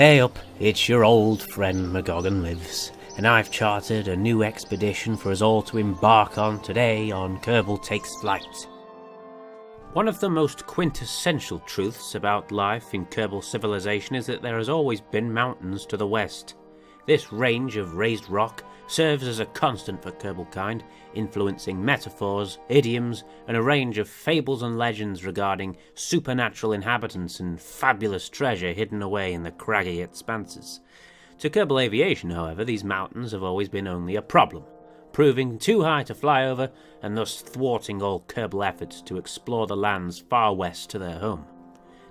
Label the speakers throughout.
Speaker 1: Hey up, it's your old friend McgoganLives, and I've chartered a new expedition for us all to embark on today on Kerbal Takes Flight. One of the most quintessential truths about life in Kerbal civilization is that there has always been mountains to the west. This range of raised rock serves as a constant for Kerbal kind, influencing metaphors, idioms, and a range of fables and legends regarding supernatural inhabitants and fabulous treasure hidden away in the craggy expanses. To Kerbal aviation, however, these mountains have always been only a problem, proving too high to fly over and thus thwarting all Kerbal efforts to explore the lands far west to their home.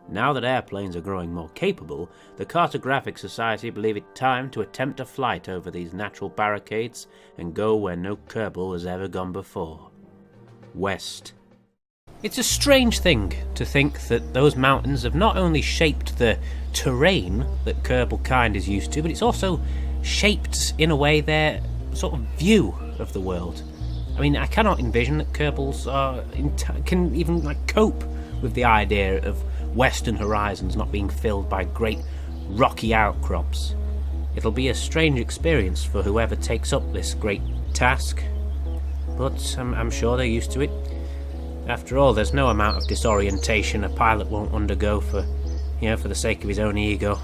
Speaker 1: Now that airplanes are growing more capable, the Cartographic Society believe it time to attempt a flight over these natural barricades and go where no Kerbal has ever gone before. West. It's a strange thing to think that those mountains have not only shaped the terrain that Kerbal kind is used to, but it's also shaped, in a way, their sort of view of the world. I mean, I cannot envision that Kerbals can even cope with the idea of western horizons not being filled by great rocky outcrops. It'll be a strange experience for whoever takes up this great task, but I'm sure they're used to it. After all, there's no amount of disorientation a pilot won't undergo for the sake of his own ego.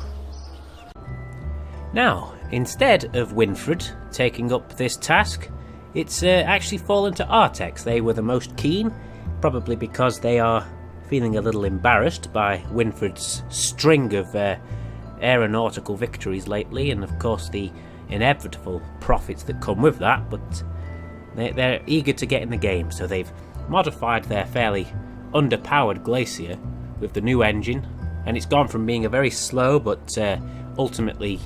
Speaker 1: Now, instead of Winfred taking up this task, it's actually fallen to ARTEX. They were the most keen, probably because they are feeling a little embarrassed by Winfred's string of aeronautical victories lately, and of course the inevitable profits that come with that, but they're eager to get in the game, so they've modified their fairly underpowered Glacier with the new engine, and it's gone from being a very slow but ultimately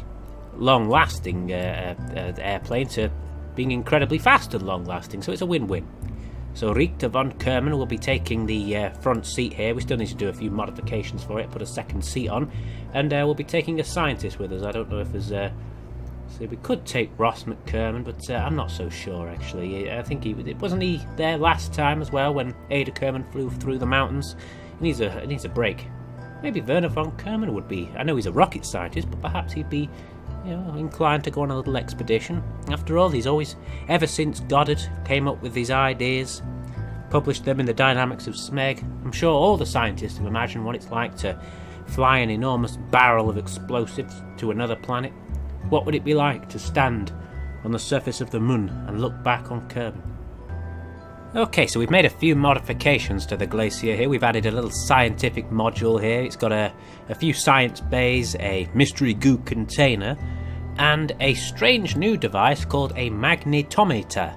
Speaker 1: long-lasting airplane to being incredibly fast and long-lasting, so it's a win-win. So Richter Von Kerman will be taking the front seat here. We still need to do a few modifications for it, put a second seat on, and we'll be taking a scientist with us. I don't know if there's... so we could take Ross McKerman, but I'm not so sure, actually. I think wasn't he there last time as well, when Ada Kerman flew through the mountains? He needs a break. Maybe Wernher Von Kerman would be... I know he's a rocket scientist, but perhaps he'd be inclined to go on a little expedition. After all, he's always, ever since Goddard came up with these ideas, published them in the Dynamics of Smeg, I'm sure all the scientists have imagined what it's like to fly an enormous barrel of explosives to another planet. What would it be like to stand on the surface of the moon and look back on Kerbal? Okay, so we've made a few modifications to the Glacier here. We've added a little scientific module here. It's got a few science bays, a mystery goo container, and a strange new device called a magnetometer.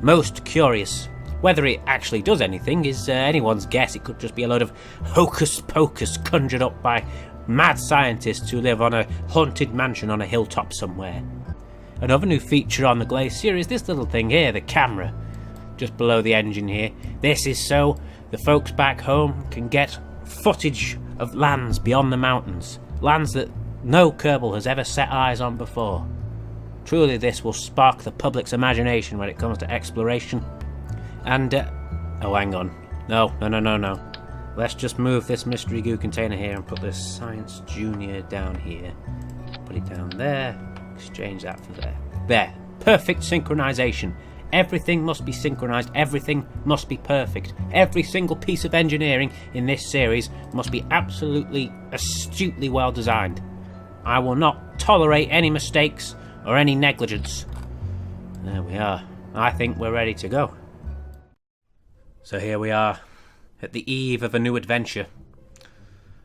Speaker 1: Most curious. Whether it actually does anything is anyone's guess. It could just be a load of hocus pocus conjured up by mad scientists who live on a haunted mansion on a hilltop somewhere. Another new feature on the Glacier is this little thing here, the camera, just below the engine here. This is so the folks back home can get footage of lands beyond the mountains, lands that no Kerbal has ever set eyes on before. Truly, this will spark the public's imagination when it comes to exploration. And oh, hang on, no. Let's just move this mystery goo container here and put this Science Junior down here. Put it down there, exchange that for there. There, perfect synchronization. Everything must be synchronized, everything must be perfect. Every single piece of engineering in this series must be absolutely, astutely well designed. I will not tolerate any mistakes or any negligence. There we are. I think we're ready to go. So here we are, at the eve of a new adventure.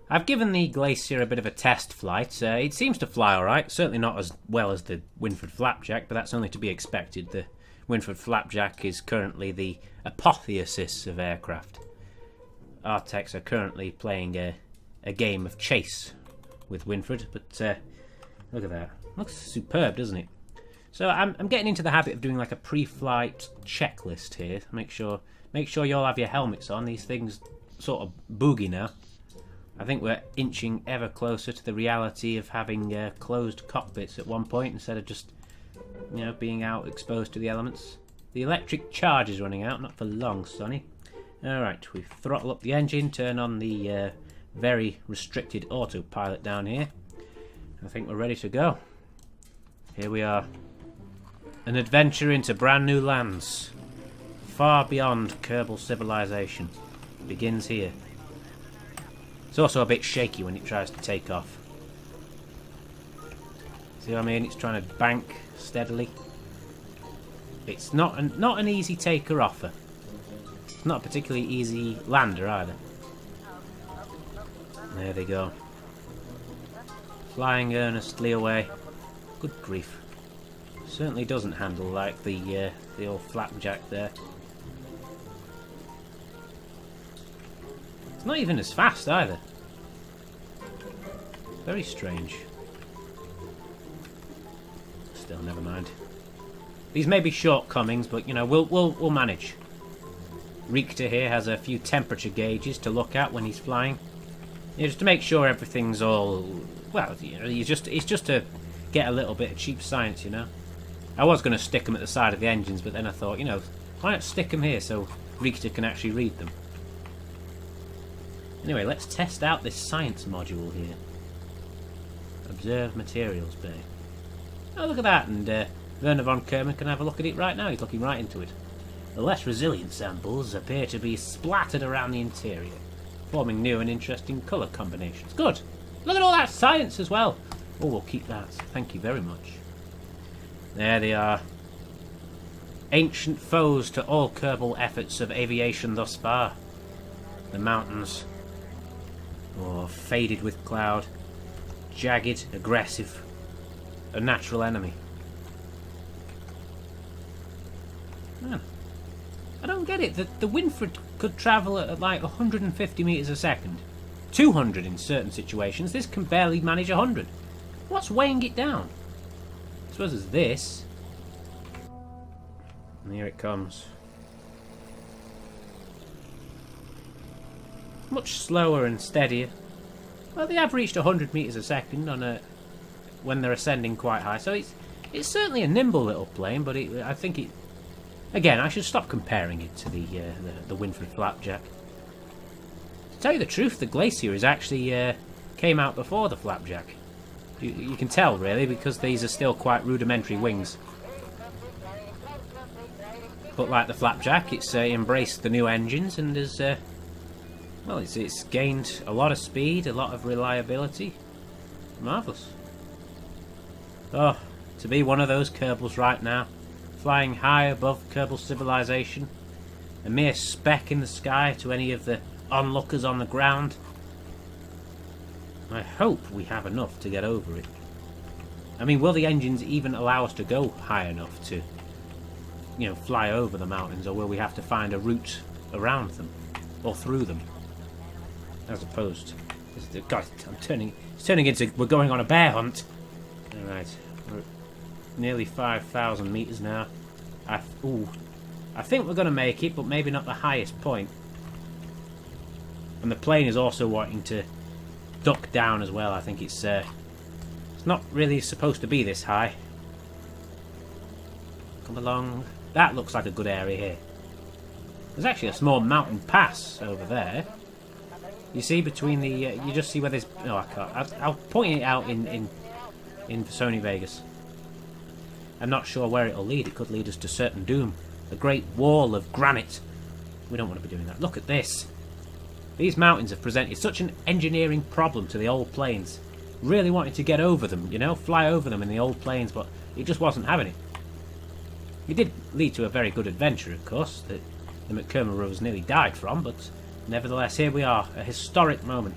Speaker 1: I've given the Glacier a bit of a test flight. It seems to fly alright, certainly not as well as the Winfred Flapjack, but that's only to be expected. The Winfred Flapjack is currently the apotheosis of aircraft. ARTEX are currently playing a game of chase with Winfred, but look at that. Looks superb, doesn't it? So I'm getting into the habit of doing like a pre-flight checklist here. Make sure you all have your helmets on. These things sort of boogie now. I think we're inching ever closer to the reality of having closed cockpits at one point instead of just being out exposed to the elements. The electric charge is running out, not for long, Sonny. Alright, we throttle up the engine, turn on the very restricted autopilot down here. I think we're ready to go. Here we are. An adventure into brand new lands. Far beyond Kerbal civilization. Begins here. It's also a bit shaky when it tries to take off. See what I mean? It's trying to bank steadily. It's not an easy taker offer. It's not a particularly easy lander either. There they go. Flying earnestly away. Good grief. Certainly doesn't handle like the old flapjack there. It's not even as fast either. Very strange. Still, never mind. These may be shortcomings, but you know we'll manage. Richter here has a few temperature gauges to look at when he's flying. You know, just to make sure everything's all well. You know, it's just to get a little bit of cheap science, you know. I was going to stick them at the side of the engines, but then I thought, you know, why not stick them here so Richter can actually read them? Anyway, let's test out this science module here. Observe materials bay. Oh, look at that, and Wernher Von Kerman can have a look at it right now. He's looking right into it. The less resilient samples appear to be splattered around the interior, forming new and interesting colour combinations. Good! Look at all that science as well! Oh, we'll keep that. Thank you very much. There they are. Ancient foes to all Kerbal efforts of aviation thus far. The mountains. Oh, faded with cloud. Jagged, aggressive. A natural enemy. Man, I don't get it. The Winfred could travel at like 150 metres a second. 200 in certain situations. This can barely manage 100. What's weighing it down? I suppose it's this. And here it comes. Much slower and steadier. Well, they have reached 100 metres a second on when they're ascending quite high. So it's certainly a nimble little plane, but I think it. Again, I should stop comparing it to the Winfred Flapjack. To tell you the truth, the Glacier is actually came out before the Flapjack. You can tell, really, because these are still quite rudimentary wings. But like the Flapjack, it's embraced the new engines and has, well, it's gained a lot of speed, a lot of reliability. Marvellous. Oh, to be one of those Kerbals right now, flying high above Kerbal civilization, a mere speck in the sky to any of the onlookers on the ground. I hope we have enough to get over it. I mean, will the engines even allow us to go high enough to, you know, fly over the mountains, or will we have to find a route around them or through them? As opposed, God, it's turning into we're going on a bear hunt. All right, we're nearly 5,000 meters now. I think we're going to make it, but maybe not the highest point. And the plane is also wanting to duck down as well. I think it's not really supposed to be this high. Come along. That looks like a good area here. There's actually a small mountain pass over there. You see between the you just see where there's. No, I can't. I'll point it out in Sony Vegas. I'm not sure where it'll lead. It could lead us to certain doom. A great wall of granite. We don't want to be doing that. Look at this. These mountains have presented such an engineering problem to the old planes. Really wanted to get over them, you know, fly over them in the old planes, but it just wasn't having it. It did lead to a very good adventure, of course, that the McKerman brothers nearly died from, but nevertheless, here we are, a historic moment.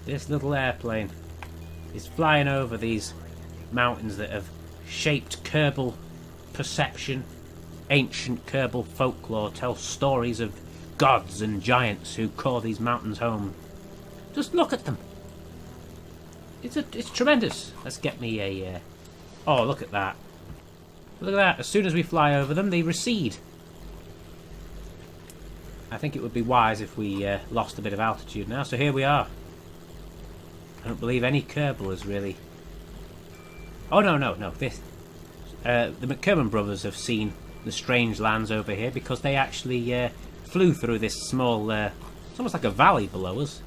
Speaker 1: This little airplane is flying over these mountains that have shaped Kerbal perception. Ancient Kerbal folklore tells stories of gods and giants who call these mountains home. Just look at them. It's tremendous. Let's get me a... Oh, look at that. Look at that. As soon as we fly over them, they recede. I think it would be wise if we lost a bit of altitude now. So here we are. I don't believe any Kerbal has really... Oh, no. This... the McKerman brothers have seen the strange lands over here because they actually flew through this small... it's almost like a valley below us.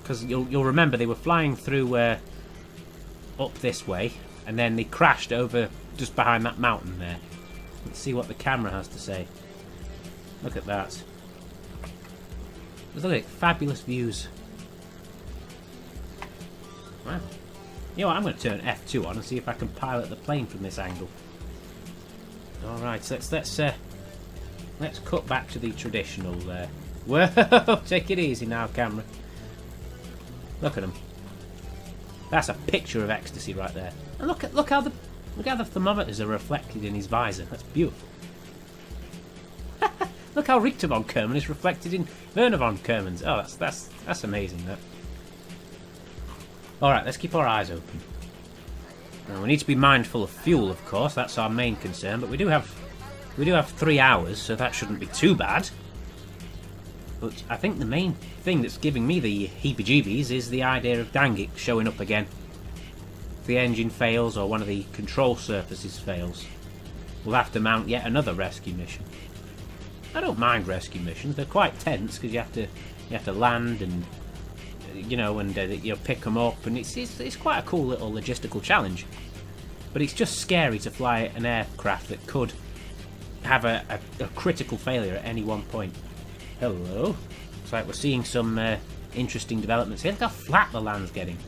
Speaker 1: because you'll remember they were flying through up this way, and then they crashed over just behind that mountain there. Let's see what the camera has to say. Look at that. Look at it, fabulous views. Wow. You know what, I'm going to turn F2 on and see if I can pilot the plane from this angle. Alright, so let's cut back to the traditional there. Whoa, take it easy now, camera. Look at him. That's a picture of ecstasy right there. And look how the thermometers are reflected in his visor. That's beautiful. Look how Richter Von Kerman is reflected in Wernher Von Kerman's. Oh, that's amazing. That. All right, let's keep our eyes open. Now, we need to be mindful of fuel, of course. That's our main concern. But we do have 3 hours, so that shouldn't be too bad. But I think the main thing that's giving me the heebie-jeebies is the idea of dang it showing up again. If the engine fails or one of the control surfaces fails, we'll have to mount yet another rescue mission. I don't mind rescue missions; they're quite tense because you have to land and pick them up, and it's quite a cool little logistical challenge. But it's just scary to fly an aircraft that could have a critical failure at any one point. Hello. Looks like we're seeing some interesting developments here. Look how flat the land's getting.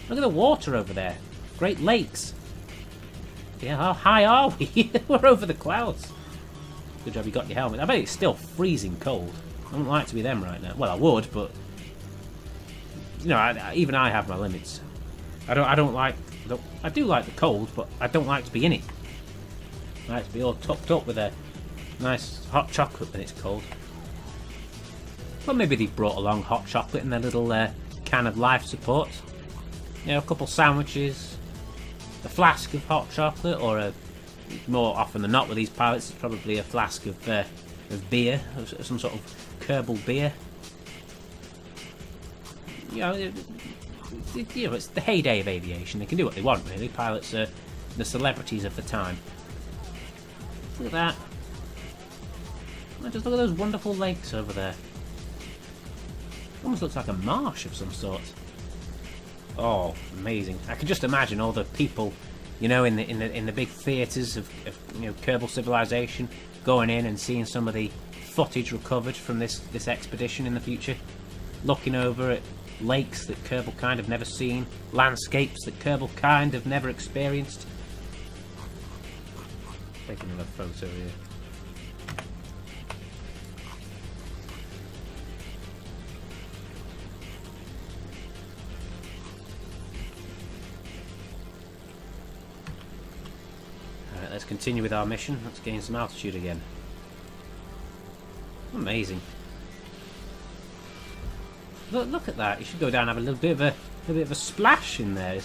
Speaker 1: Look at the water over there. Great Lakes. Yeah, how high are we? We're over the clouds. Good job you got your helmet. I bet it's still freezing cold. I wouldn't like to be them right now. Well, I would, but even I have my limits. I do like the cold, but I don't like to be in it. I like to be all tucked up with a nice hot chocolate when it's cold. Well, maybe they've brought along hot chocolate in their little can of life support. A couple sandwiches, a flask of hot chocolate, or more often than not with these pilots, it's probably a flask of beer, some sort of Kerbal beer. It's the heyday of aviation. They can do what they want, really. Pilots are the celebrities of the time. Look at that. Just look at those wonderful lakes over there. Almost looks like a marsh of some sort. Oh, amazing! I can just imagine all the people, in the big theatres of Kerbal civilization, going in and seeing some of the footage recovered from this expedition in the future, looking over at lakes that Kerbal kind of never seen, landscapes that Kerbal kind of never experienced. Take another photo here. Let's continue with our mission. Let's gain some altitude again. Amazing. Look at that. You should go down and have a little bit of a splash in there.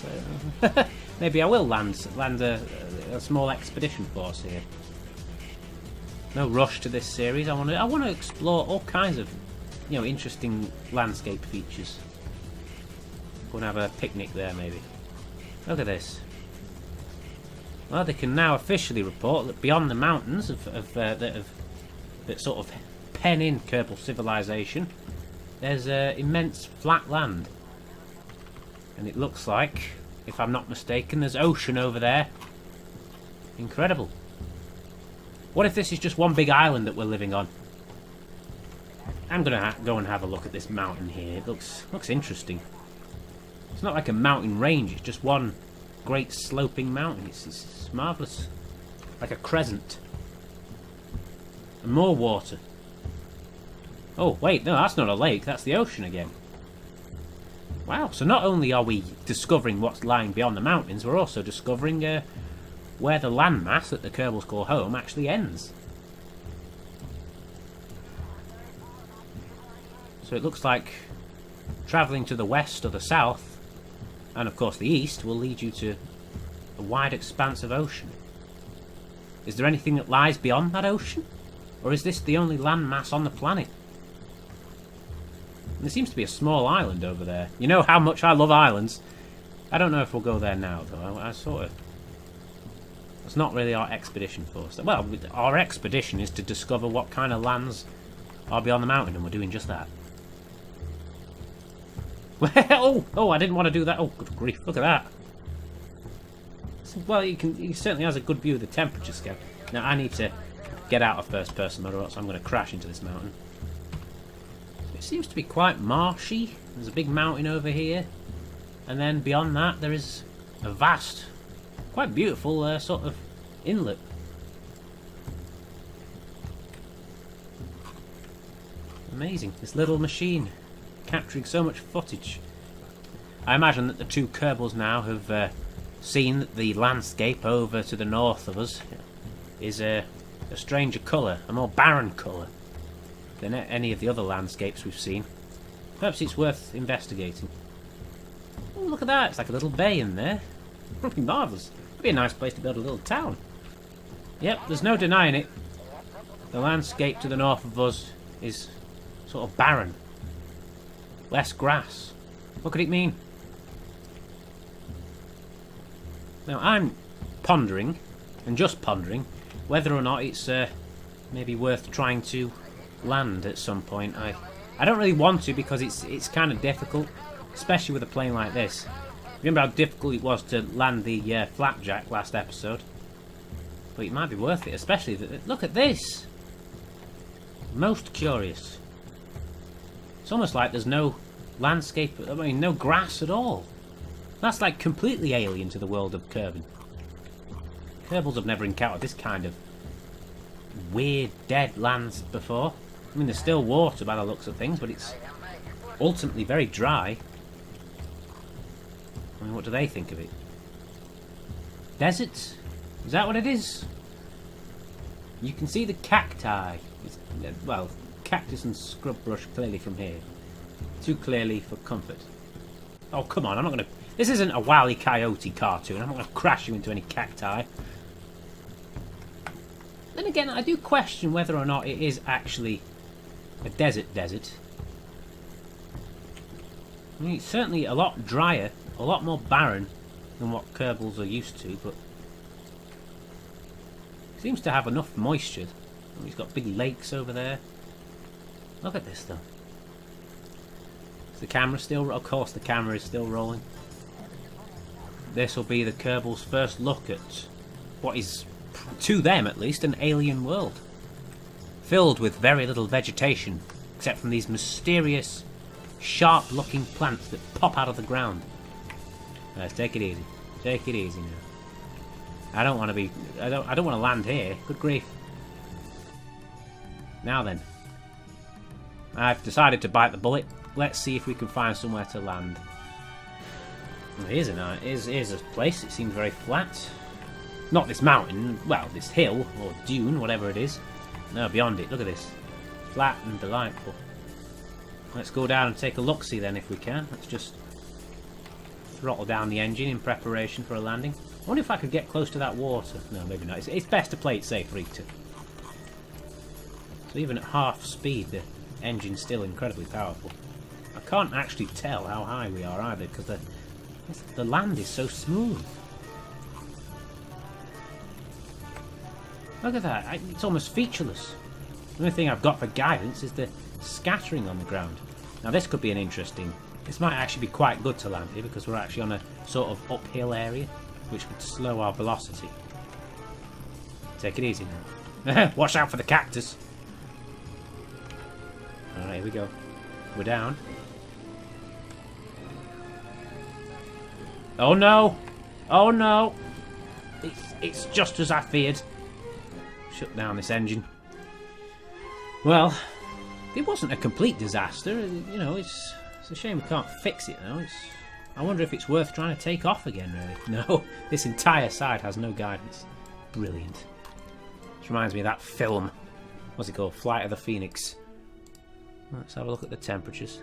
Speaker 1: Like, maybe I will land a small expedition force here. No rush to this series. I want to explore all kinds of interesting landscape features. Go and have a picnic there maybe. Look at this. Well, they can now officially report that beyond the mountains that sort of pen in Kerbal civilization, there's immense flat land. And it looks like, if I'm not mistaken, there's ocean over there. Incredible. What if this is just one big island that we're living on? I'm going to go and have a look at this mountain here. It looks interesting. It's not like a mountain range, it's just one great sloping mountain. It's marvellous. Like a crescent. And more water. Oh, wait, no, that's not a lake, that's the ocean again. Wow, so not only are we discovering what's lying beyond the mountains, we're also discovering where the landmass that the Kerbals call home actually ends. So it looks like travelling to the west or the south, and of course the east, will lead you to a wide expanse of ocean. Is there anything that lies beyond that ocean? Or is this the only landmass on the planet? And there seems to be a small island over there. You know how much I love islands. I don't know if we'll go there now, though. I sort of... It's not really our expedition force. Well, our expedition is to discover what kind of lands are beyond the mountain, and we're doing just that. Oh, I didn't want to do that. Oh, good grief, look at that. Well, he certainly has a good view of the temperature scale. Now, I need to get out of first person mode or else I'm going to crash into this mountain. It seems to be quite marshy. There's a big mountain over here. And then beyond that, there is a vast, quite beautiful sort of inlet. Amazing, this little machine capturing so much footage. I imagine that the two Kerbals now have seen that the landscape over to the north of us is a stranger colour, a more barren colour than any of the other landscapes we've seen. Perhaps it's worth investigating. Oh, look at that, it's like a little bay in there. That'd be marvellous. It'd be a nice place to build a little town. Yep, there's no denying it. The landscape to the north of us is sort of barren. Less grass. What could it mean? Now I'm pondering, and just pondering, whether or not it's maybe worth trying to land at some point. I don't really want to because it's kind of difficult, especially with a plane like this. Remember how difficult it was to land the flapjack last episode? But it might be worth it, especially look at this. Most curious. It's almost like there's no landscape, I mean no grass at all. That's like completely alien to the world of Kerbin. Kerbals have never encountered this kind of weird dead lands before. I mean there's still water by the looks of things, but it's ultimately very dry. I mean what do they think of it? Desert? Is that what it is? You can see the cacti. It's, well, cactus and scrub brush clearly from here. Too clearly for comfort. Oh, come on, I'm not going to... This isn't a Wile E. Coyote cartoon. I'm not going to crash you into any cacti. Then again, I do question whether or not it is actually a desert. I mean, it's certainly a lot drier, a lot more barren than what Kerbals are used to, but... It seems to have enough moisture. He's got big lakes over there. Look at this though. Is the camera still... Of course the camera is still rolling. This will be the Kerbals' first look at what is, to them at least, an alien world. Filled with very little vegetation, except from these mysterious, sharp-looking plants that pop out of the ground. Let's take it easy. Take it easy now. I don't want to be... I don't want to land here. Good grief. Now then. I've decided to bite the bullet. Let's see if we can find somewhere to land. Well, here's a place. It seems very flat. Not this mountain. Well, this hill or dune, whatever it is. No, beyond it. Look at this. Flat and delightful. Let's go down and take a look-see then if we can. Let's just throttle down the engine in preparation for a landing. I wonder if I could get close to that water. No, maybe not. It's best to play it safe, Richter. So even at half speed, the engine's still incredibly powerful. I can't actually tell how high we are either, because the land is so smooth. Look at that. It's almost featureless. The only thing I've got for guidance is the scattering on the ground. Now this could be an interesting... This might actually be quite good to land here, because we're actually on a sort of uphill area, which would slow our velocity. Take it easy now. Watch out for the cactus. Alright, here we go. We're down. Oh no! Oh no! It's just as I feared. Shut down this engine. Well, it wasn't a complete disaster. You know, it's a shame we can't fix it now. I wonder if it's worth trying to take off again, really. No, this entire side has no guidance. Brilliant. This reminds me of that film. What's it called? Flight of the Phoenix. Let's have a look at the temperatures.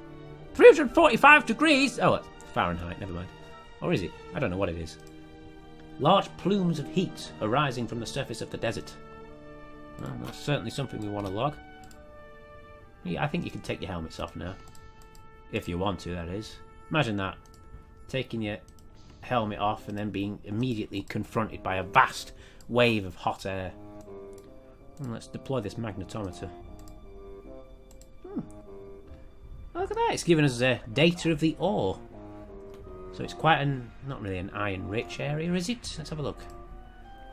Speaker 1: 345 degrees! Oh, it's Fahrenheit, never mind. Or is it? I don't know what it is. Large plumes of heat arising from the surface of the desert. Well, that's certainly something we want to log. Yeah, I think you can take your helmets off now. If you want to, that is. Imagine that. Taking your helmet off and then being immediately confronted by a vast wave of hot air. Well, let's deploy this magnetometer. Oh, look at that, it's giving us data of the ore. So it's quite not really an iron-rich area, is it? Let's have a look.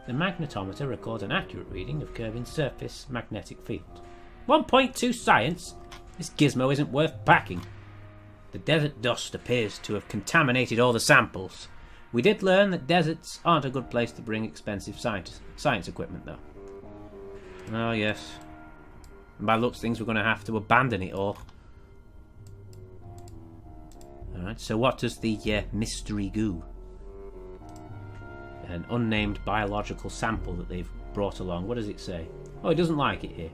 Speaker 1: The magnetometer records an accurate reading of Kerbin's surface magnetic field. 1.2 science? This gizmo isn't worth packing. The desert dust appears to have contaminated all the samples. We did learn that deserts aren't a good place to bring expensive science equipment, though. Oh, yes. And by looks things, we're going to have to abandon it all. Alright, so what does the mystery goo? An unnamed biological sample that they've brought along. What does it say? Oh, it doesn't like it here.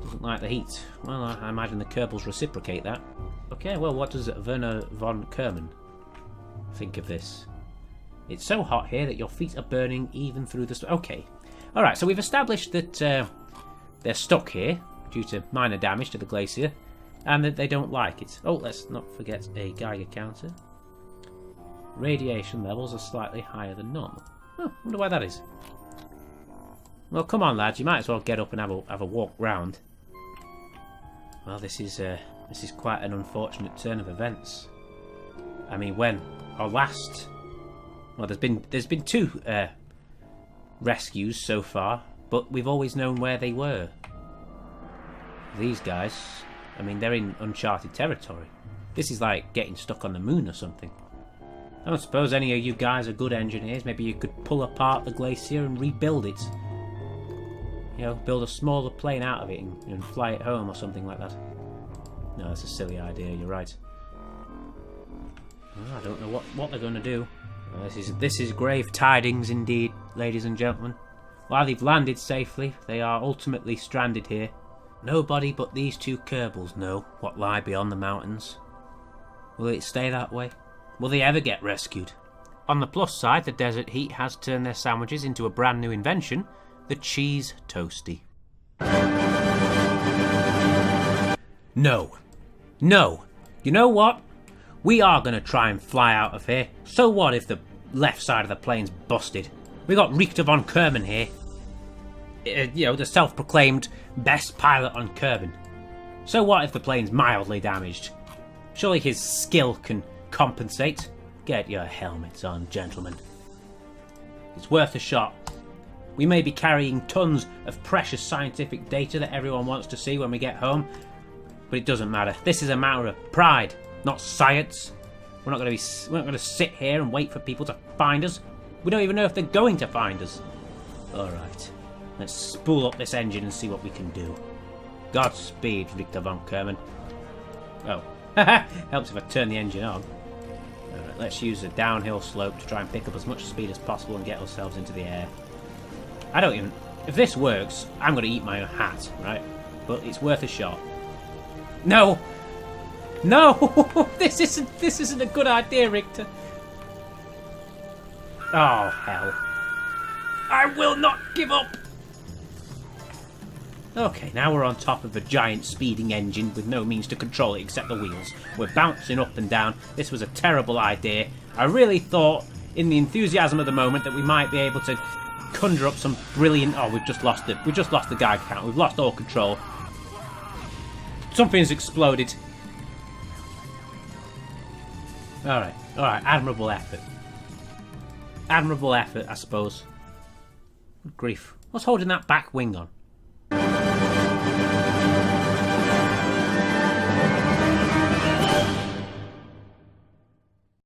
Speaker 1: Doesn't like the heat. Well, I imagine the Kerbals reciprocate that. Okay, well, what does Wernher Von Kerman think of this? It's so hot here that your feet are burning even through the... Okay. Alright, so we've established that they're stuck here due to minor damage to the glacier and that they don't like it. Oh, let's not forget a Geiger counter. Radiation levels are slightly higher than normal. Oh, wonder why that is. Well, come on, lads. You might as well get up and have a walk round. Well, this is quite an unfortunate turn of events. I mean, when our last... Well, there's been two rescues so far, but we've always known where they were. These guys, I mean, they're in uncharted territory. This is like getting stuck on the moon or something. I don't suppose any of you guys are good engineers. Maybe you could pull apart the glacier and rebuild it. You know, build a smaller plane out of it and fly it home or something like that. No, that's a silly idea, you're right. Well, I don't know what they're going to do. Well, this is grave tidings indeed, ladies and gentlemen. While they've landed safely, they are ultimately stranded here. Nobody but these two Kerbals know what lie beyond the mountains. Will it stay that way? Will they ever get rescued? On the plus side, the desert heat has turned their sandwiches into a brand new invention, the cheese toasty. No. No. You know what? We are going to try and fly out of here. So what if the left side of the plane's busted? We got Richter Von Kerman here. You know, the self-proclaimed best pilot on Kerbin. So what if the plane's mildly damaged? Surely his skill can compensate. Get your helmets on, gentlemen. It's worth a shot. We may be carrying tons of precious scientific data that everyone wants to see when we get home, but it doesn't matter. This is a matter of pride, not science. We're not going to sit here and wait for people to find us. We don't even know if they're going to find us. All right, let's spool up this engine and see what we can do. Godspeed, Richter Von Kerman. Oh, helps if I turn the engine on. Alright, let's use a downhill slope to try and pick up as much speed as possible and get ourselves into the air. If this works, I'm going to eat my own hat, right? But it's worth a shot. No! No! This isn't a good idea, Richter. Oh, hell. I will not give up! Okay, now we're on top of a giant speeding engine with no means to control it except the wheels. We're bouncing up and down. This was a terrible idea. I really thought, in the enthusiasm of the moment, that we might be able to conjure up some brilliant... Oh, we've just lost the Geiger count. We've lost all control. Something's exploded. Alright, admirable effort. Admirable effort, I suppose. Good grief. What's holding that back wing on?